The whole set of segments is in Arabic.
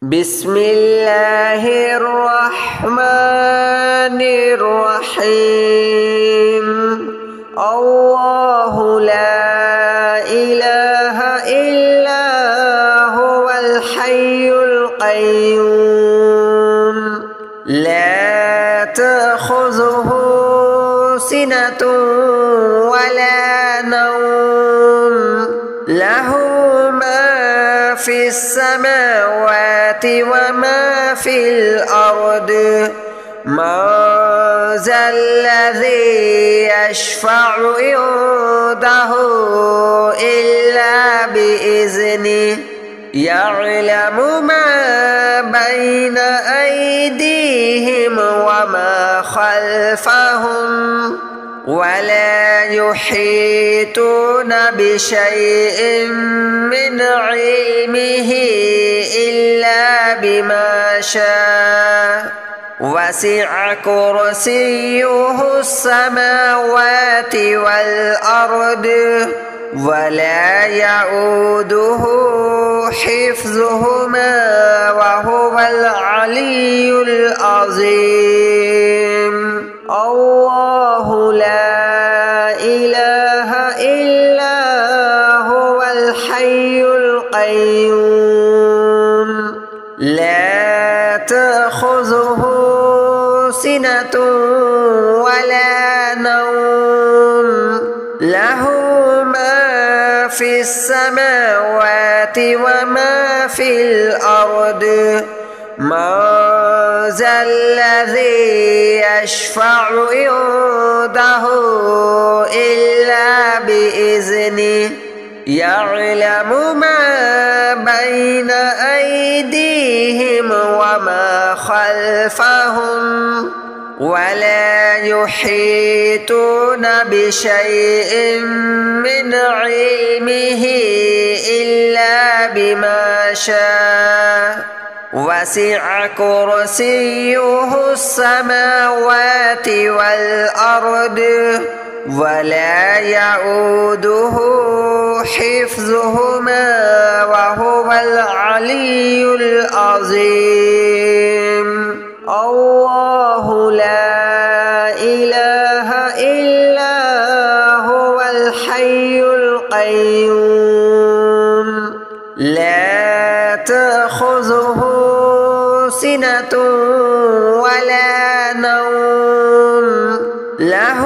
بسم الله الرحمن الرحيم. الله لا إله إلا هو الحي القيوم لا تأخذه سنة ولا نوم له ما في السماوات وما في الأرض من ذا الذي يشفع عنده إلا بإذنه يعلم ما بين أيديهم وما خلفهم ولا يحيطون بشيء من علمه إلا بما شاء وسع كرسيه السماوات والأرض ولا يؤوده حفظهما وهو العلي العظيم. الله لا إله إلا هو الحي القيوم لا تأخذه سنة ولا نوم له ما في السماوات وما في الأرض من ذا الذي يشفع عنده إلا بإذنه يعلم ما بين أيديهم وما خلفهم ولا يحيطون بشيء من علمه إلا بما شاء وسع كرسيه السماوات والأرض ولا يؤوده حفظهما وهو العلي العظيم. الله لا إله إلا هو الحي القيوم لا تأخذه سنة ولا نوم له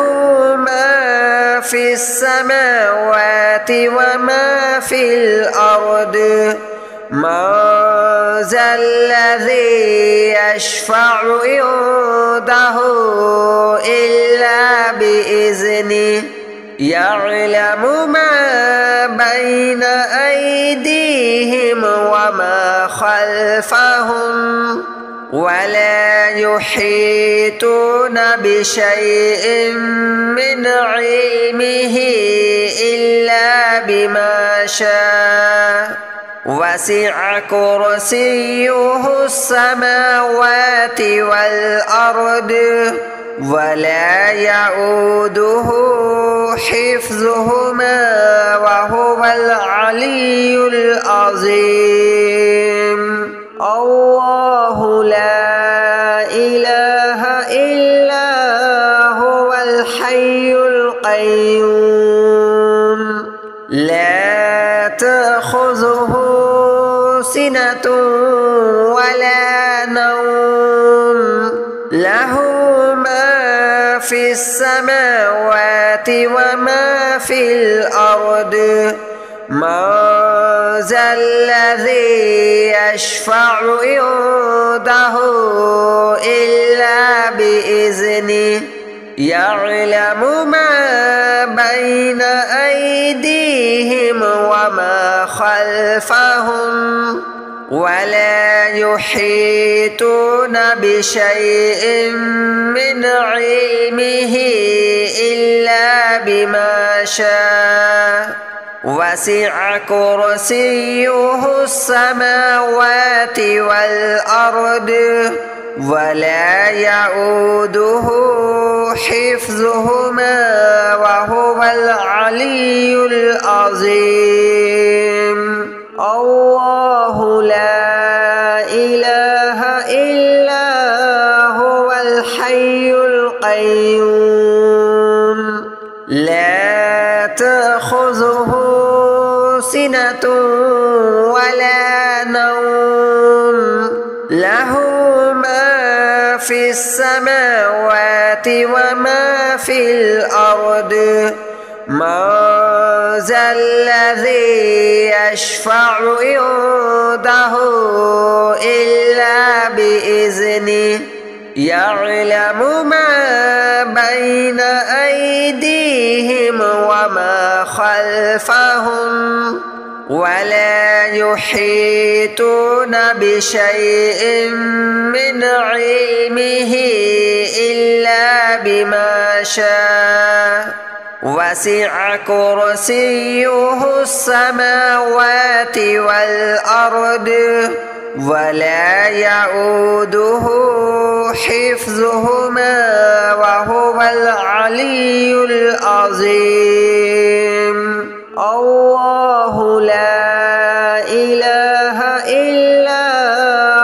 ما في السماوات وما في الأرض من ذا الذي يشفع عنده إلا بإذنه يعلم ما بين أيديهم وما خلفهم ولا يحيطون بشيء من علمه إلا بما شاء وسع كرسيه السماوات والأرض ولا يؤوده حفظهما وهو العلي العظيم. الله لا إله إلا هو الحي القيوم لا تأخذه سنة ولا نوم له ما في السماوات وما في الأرض من ذا الذي يشفع عنده إلا بإذنه يعلم ما بين أيديهم وما خلفهم ولا يحيطون بشيء من علمه إلا بما شاء وسع كرسيه السماوات والأرض ولا يؤوده حفظهما وهو العلي العظيم. الله لا إله إلا هو الحي القيوم لا تأخذه سنة ولا نوم له ما في السماوات وما في الأرض من ذا الذي يشفع عنده إلا بإذنه يعلم ما بين أيديهم وما خلفهم ولا يحيطون بشيء من علمه إلا بما شاء وسع كرسيه السماوات والأرض ولا يؤوده حفظهما وهو العلي العظيم الله لا إله إلا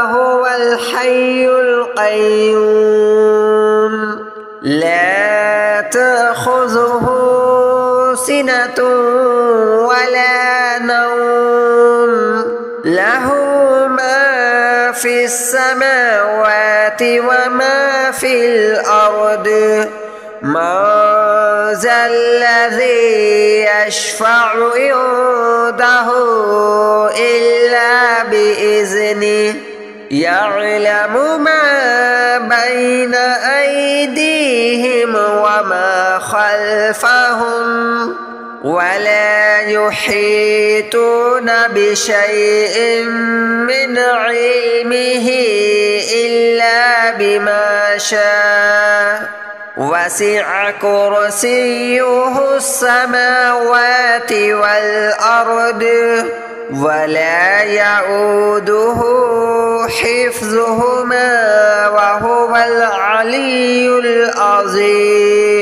هو الحي القيوم لا تأخذه سنة ولا نوم له ما في السماوات وما في الأرض من ذا الذي يشفع عنده إلا بإذنه يعلم ما بين أيديهم وما خلفهم ولا يحيطون بشيء من علمه إلا بما شاء وسع كرسيه السماوات والأرض ولا يؤوده حفظهما وهو العلي العظيم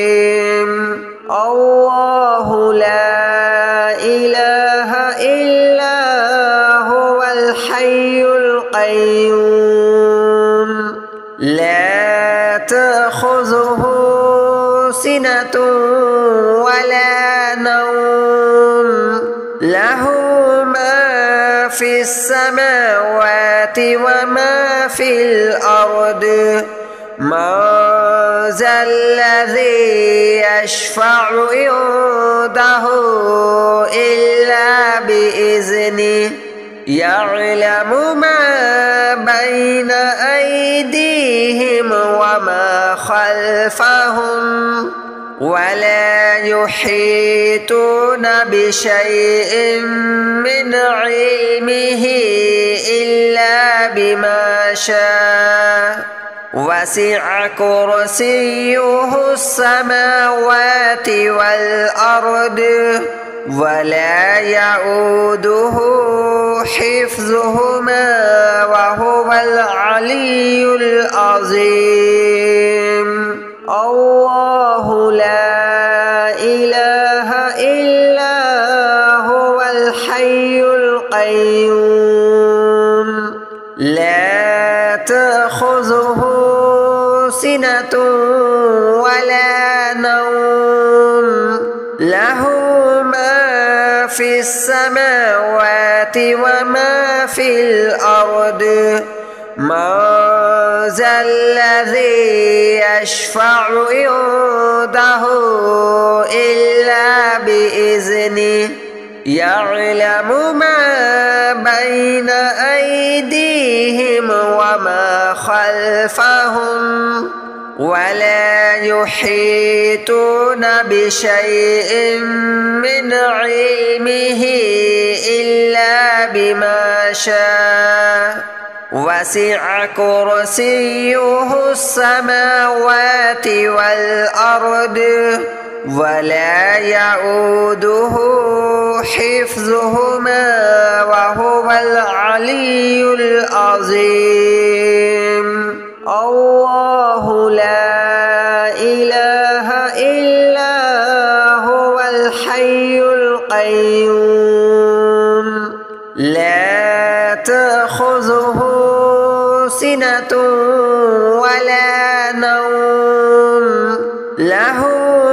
الله لا إله إلا هو الحي القيوم لا تأخذه سنة ولا نوم له ما في السماوات وما في الأرض من ذا الذي يشفع عنده إلا بإذنه يعلم ما بين أيديهم وما خلفهم ولا يحيطون بشيء من علمه إلا بما شاء وسع كرسيه السماوات والأرض ولا يؤوده حفظهما وهو العلي العظيم الله لا إله إلا هو الحي القيوم لا تأخذه سنة ولا نوم له ما في السماوات وما في الأرض من ذا الذي يشفع عنده إلا بإذنه يعلم ما بين أيديهم وما خلفهم ولا يحيطون بشيء من علمه إلا بما شاء وسع كرسيه السماوات والأرض ولا يؤوده حفظهما وهو العلي العظيم الله لا إله إلا هو الحي القيوم لا تأخذه سنة ولا نوم له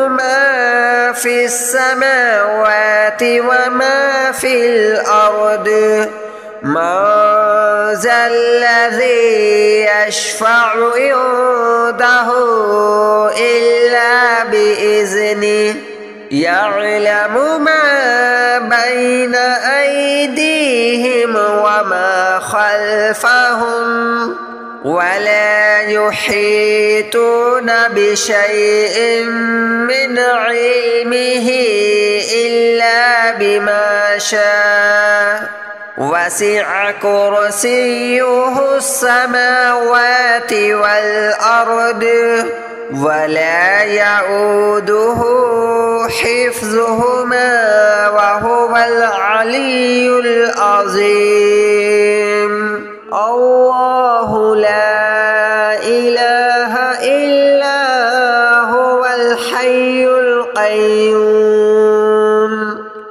ما في السماوات وما في الأرض من ذا الذي يشفع عنده إلا بإذنه يعلم ما بين أيديهم وما خلفهم ولا يحيطون بشيء من علمه إلا بما شاء وسع كرسيه السماوات والأرض ولا يؤوده حفظهما وهو العلي العظيم الله لا إله إلا هو الحي القيوم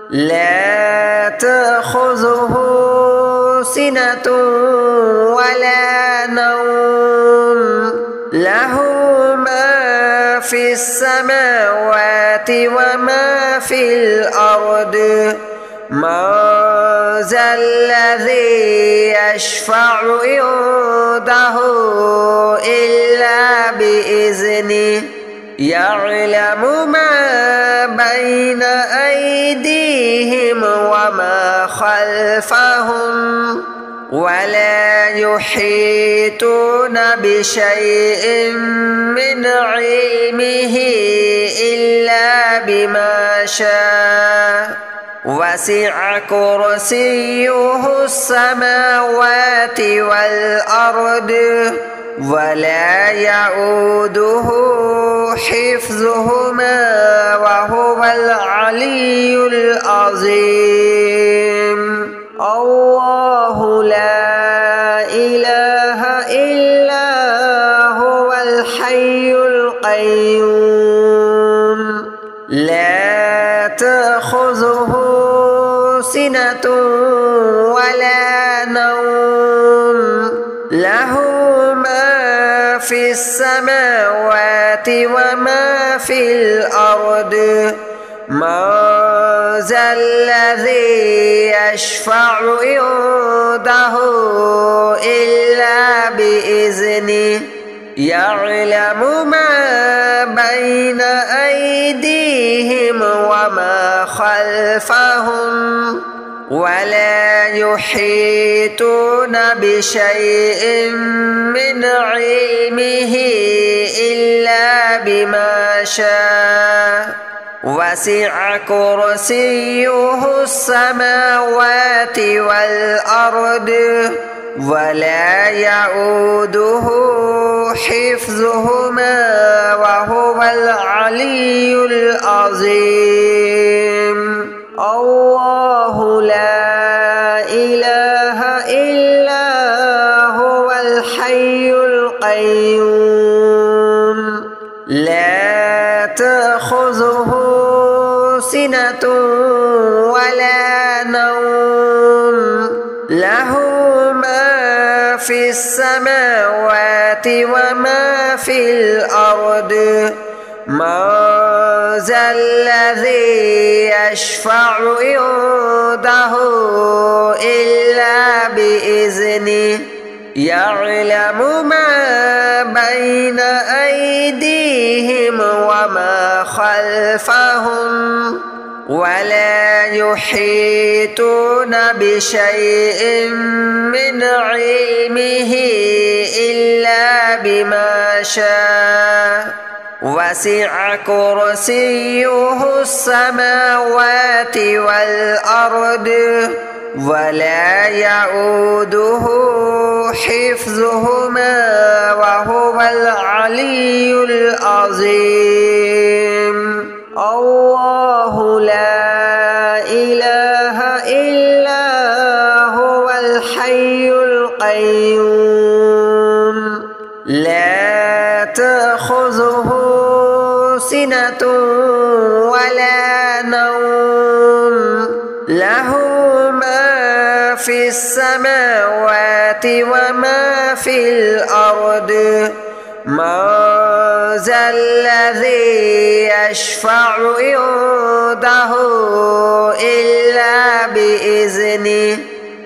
لا تأخذه سنة ولا نوم له ما في السماوات وما في الأرض من ذا الذي يشفع عنده إلا بإذنه يعلم ما بين أيديهم وما خلفهم ولا يحيطون بشيء من علمه إلا بما شاء وسع كرسيه السماوات والأرض ولا يؤوده حفظهما وهو العلي العظيم الله لا إله إلا هو الحي القيوم لا تأخذه سنة ولا نوم له ما في السماوات وما في الأرض من ذا الذي يشفع عنده إلا بإذنه يعلم ما بين أيديهم وما خلفهم ولا يحيطون بشيء من علمه إلا بما شاء وسع كرسيه السماوات والأرض ولا يؤوده حفظهما وهو العلي العظيم الله لا إله إلا هو الحي القيوم لا تأخذه سنة ولا نوم له ما في السماوات وما في الأرض من ذا الذي يشفع عنده إلا بإذنه يعلم ما بين أيديهم وما خلفهم ولا يحيطون بشيء من علمه إلا بما شاء وسع كرسيه السماوات والأرض ولا يؤوده حفظهما وهو العلي العظيم الله لا إله إلا هو الحي القيوم لا تأخذه سنة ولا نوم له ما في السماوات وما في الأرض من ذا الذي يشفع عنده إلا بإذنه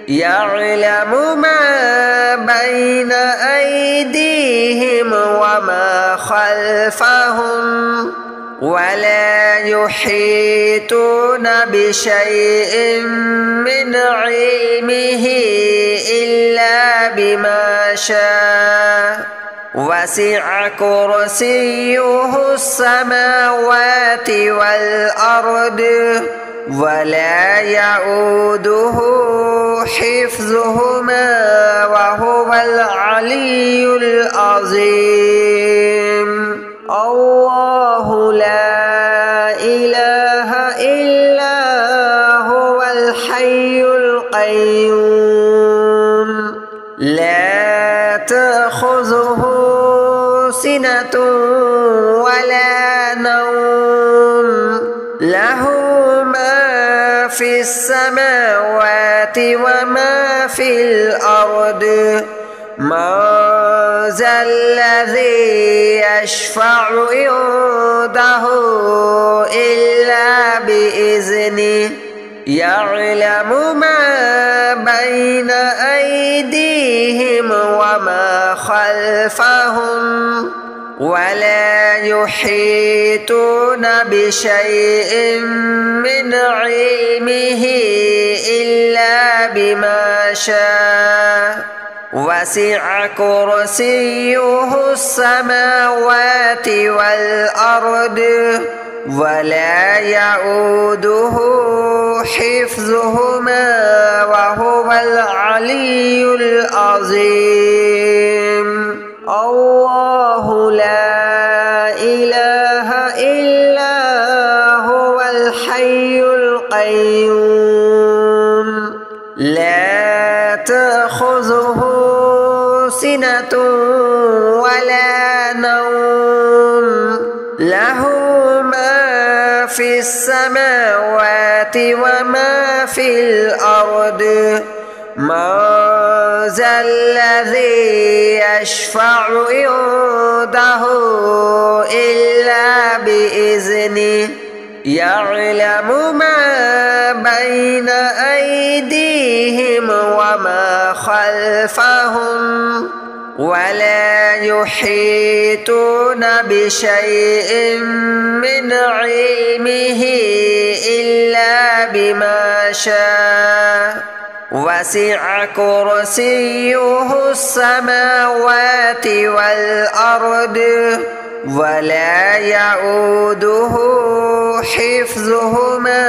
يعلم ما بين أيديهم وما خلفهم ولا يحيطون بشيء من علمه إلا بما شاء وسع كرسيه السماوات والأرض ولا يؤوده حفظهما وهو العلي العظيم الله لا إله إلا هو الحي القيوم لا تأخذه سنة ولا نوم له ما في السماوات وما في الأرض من ذا الذي يشفع عنده إلا بإذنه يعلم ما بين أيديهم وما خلفهم ولا يحيطون بشيء من علمه إلا بما شاء وسع كرسيه السماوات والأرض ولا يؤوده حفظهما وهو العلي العظيم الله لا إله إلا هو الحي القيوم لا تأخذه سنة ولا نوم له ما في السماوات وما في الأرض من ذا الذي يشفع عنده إلا بإذنه يعلم ما بين أيديهم وما خلفهم ولا يحيطون بشيء من علمه إلا بما شاء وسع كرسيه السماوات والأرض ولا يؤوده حفظهما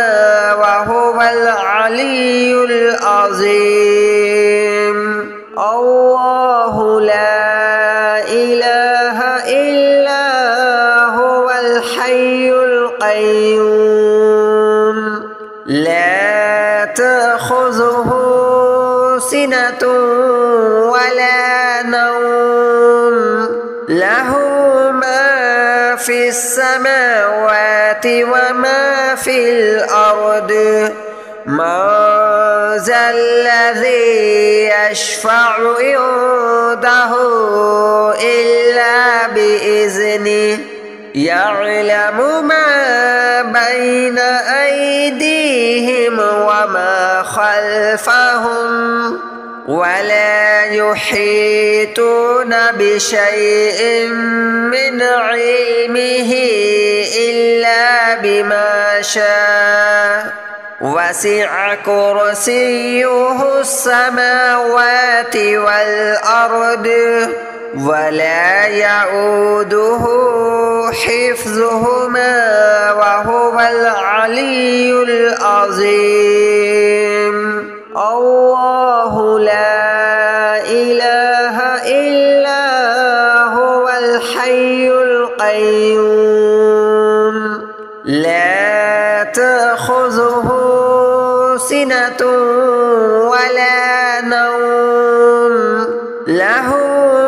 وهو العلي العظيم الله لا إله إلا هو الحي القيوم لا تأخذه سنة ولا نوم له ما في السماوات وما في الأرض من ذا الذي يشفع عنده إلا بإذنه يعلم ما بين أيديهم وما خلفهم ولا يحيطون بشيء من علمه إلا بما شاء وسع كرسيه السماوات والأرض ولا يؤوده حفظهما وهو العلي العظيم الله لا إله إلا هو الحي القيوم لا تأخذه سنة ولا نوم له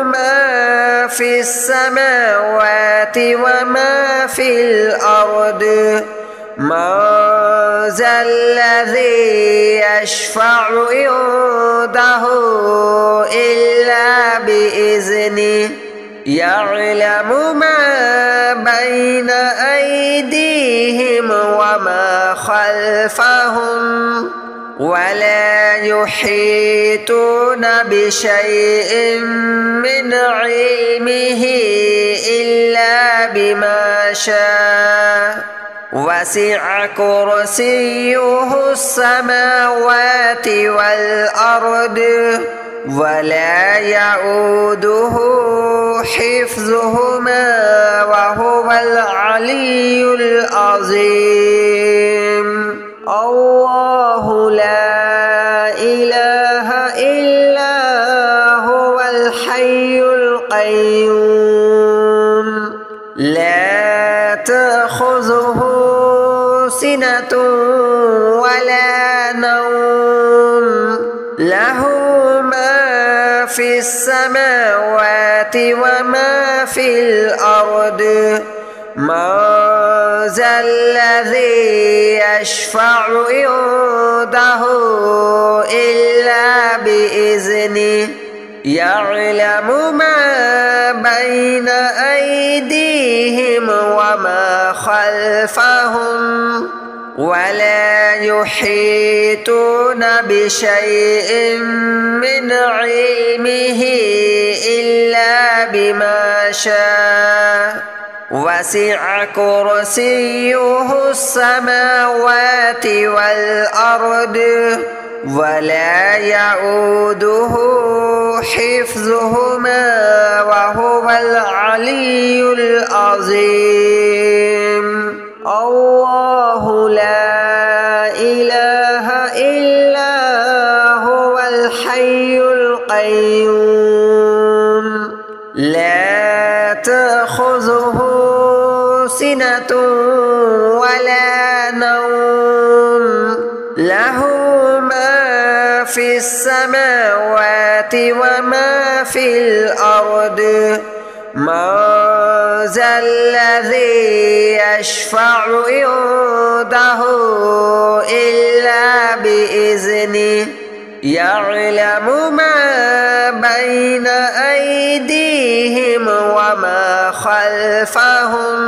ما في السماوات وما في الأرض من ذا الذي يشفع عنده إلا بإذنه بإذنه يعلم ما بين أيديهم وما خلفهم ولا يحيطون بشيء من علمه إلا بما شاء وسع كرسيه السماوات والأرض ولا يؤوده حفظهما وهو العلي العظيم الله لا إله إلا هو الحي القيوم لا تأخذه سنة ولا نوم له ما في السماوات وما في الأرض من ذا الذي يشفع عنده إلا بإذنه يعلم ما بين أيديهم وما خلفهم ولا يحيطون بشيء من علمه إلا بما شاء وسع كرسيه السماوات والأرض ولا يؤوده حفظهما وهو العلي العظيم الله لا إله إلا هو الحي القيوم لا تأخذه سنة ولا نوم له ما في السماوات وما في الأرض من ذا الذي يشفع عنده إلا بإذنه يعلم ما بين أيديهم وما خلفهم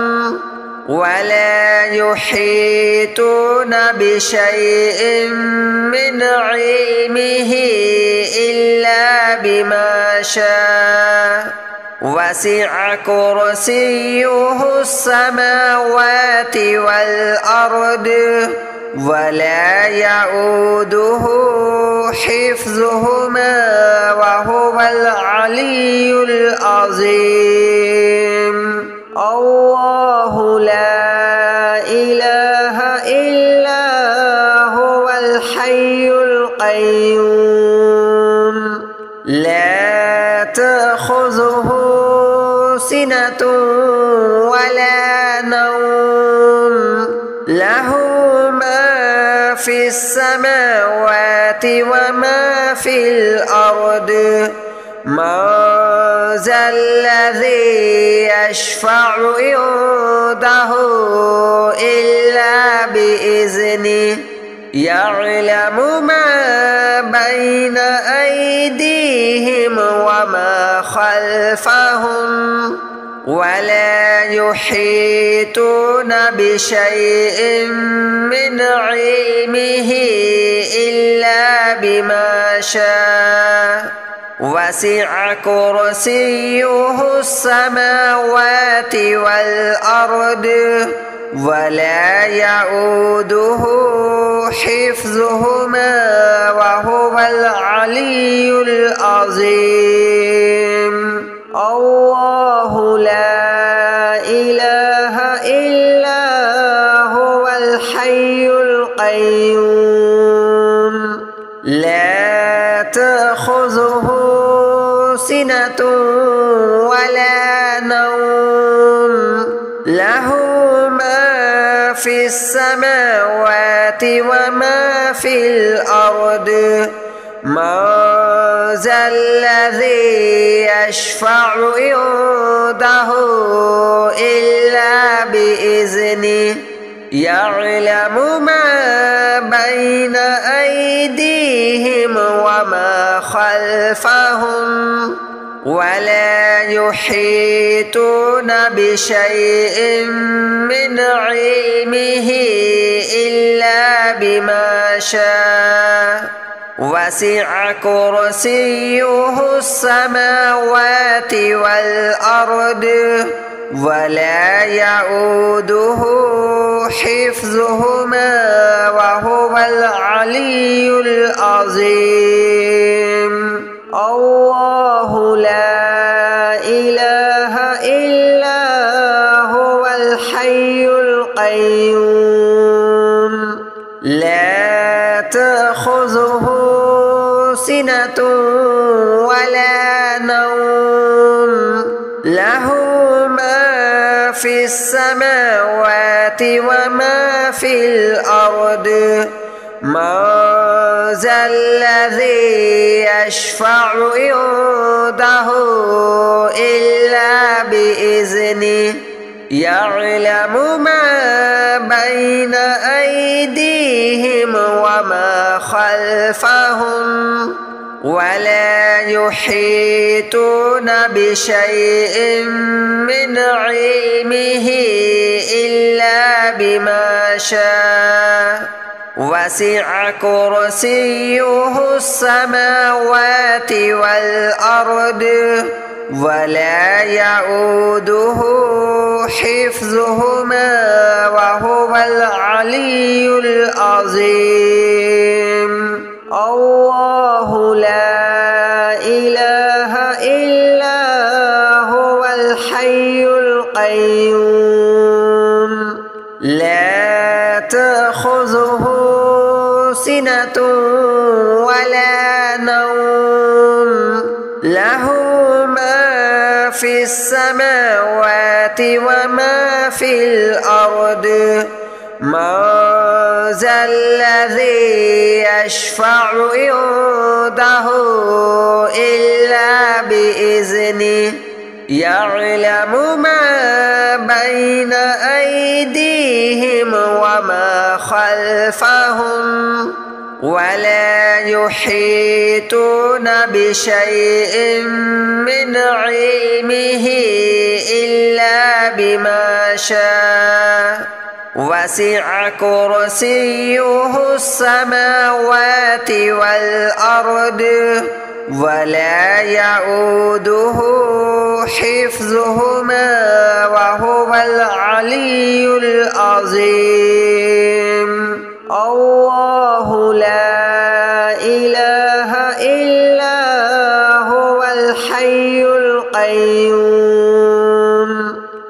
ولا يحيطون بشيء من علمه إلا بما شاء وسع كرسيه السماوات والأرض ولا يؤوده حفظهما وهو العلي العظيم الله لا إله إلا هو الحي القيوم لا تأخذه سنة ولا نوم له ما في السماوات وما في الأرض من ذا الذي يشفع عنده إلا بإذنه يعلم ما بين أيديهم وما خلفهم ولا يحيطون بشيء من علمه إلا بما شاء وسع كرسيه السماوات والأرض ولا يؤوده حفظهما وهو العلي العظيم الله لا إله إلا هو الحي القيوم لا تأخذه سنة ولا نوم له ما في السماوات وما في الأرض من ذا الذي يشفع عنده إلا بإذنه يعلم ما بين أيديهم وما خلفهم ولا يحيطون بشيء من علمه إلا بما شاء وسع كرسيه السماوات والأرض ولا يؤوده حفظهما وهو العلي العظيم. الله لا إله إلا هو الحي القيوم لا تأخذه سنة ولا نوم له ما في السماوات وما في الأرض من ذا الذي يشفع عنده إلا بإذنه يعلم ما بين أيديهم وما خلفهم ولا يحيطون بشيء من علمه إلا بما شاء وسع كرسيه السماوات والأرض ولا يؤوده حفظهما وهو العلي العظيم. الله لا إله إلا هو الحي القيوم لا تأخذه سنة ولا نوم له ما في السماوات وما في الأرض من ذا الذي يشفع عنده إلا بإذنه يعلم ما بين أيديهم وما خلفهم ولا يحيطون بشيء من علمه إلا بما شاء وسع كرسيه السماوات والأرض ولا يؤوده حفظهما وهو العلي العظيم. الله لا إله إلا هو الحي القيوم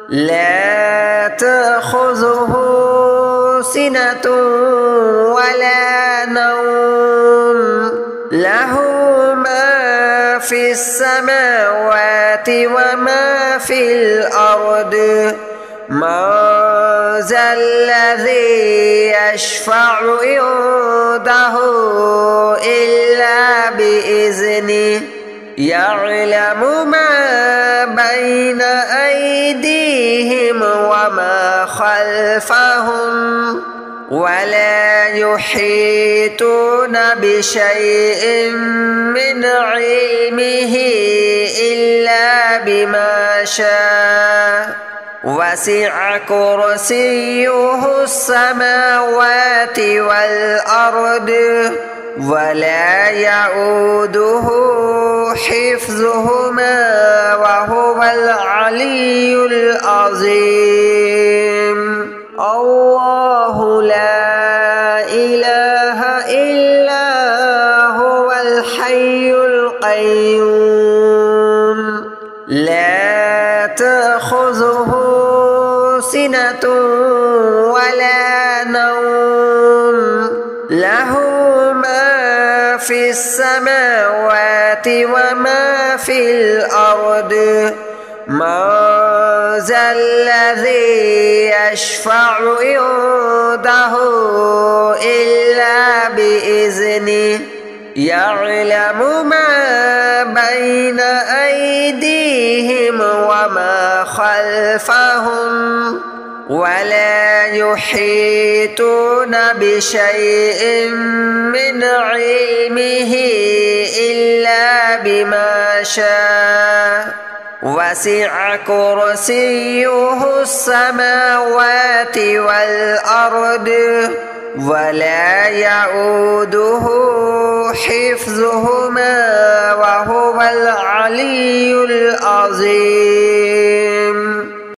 لا تأخذه سنة ولا نوم له ما في السماوات وما في الأرض من ذا الذي يشفع عنده إلا بإذنه يعلم ما بين أيديهم وما خلفهم ولا يحيطون بشيء من علمه إلا بما شاء وسع كرسيه السماوات والأرض ولا يؤوده حفظهما وهو العلي العظيم. الله لا إله إلا هو الحي القيوم لا تأخذه سنة ولا نوم له ما في السماوات وما في الأرض من ذا الذي يشفع عنده إلا بإذنه يعلم ما بين أيديهم وما خلفهم ولا يحيطون بشيء من علمه إلا بما شاء وسع كرسيه السماوات والأرض ولا يؤوده حفظهما وهو العلي العظيم.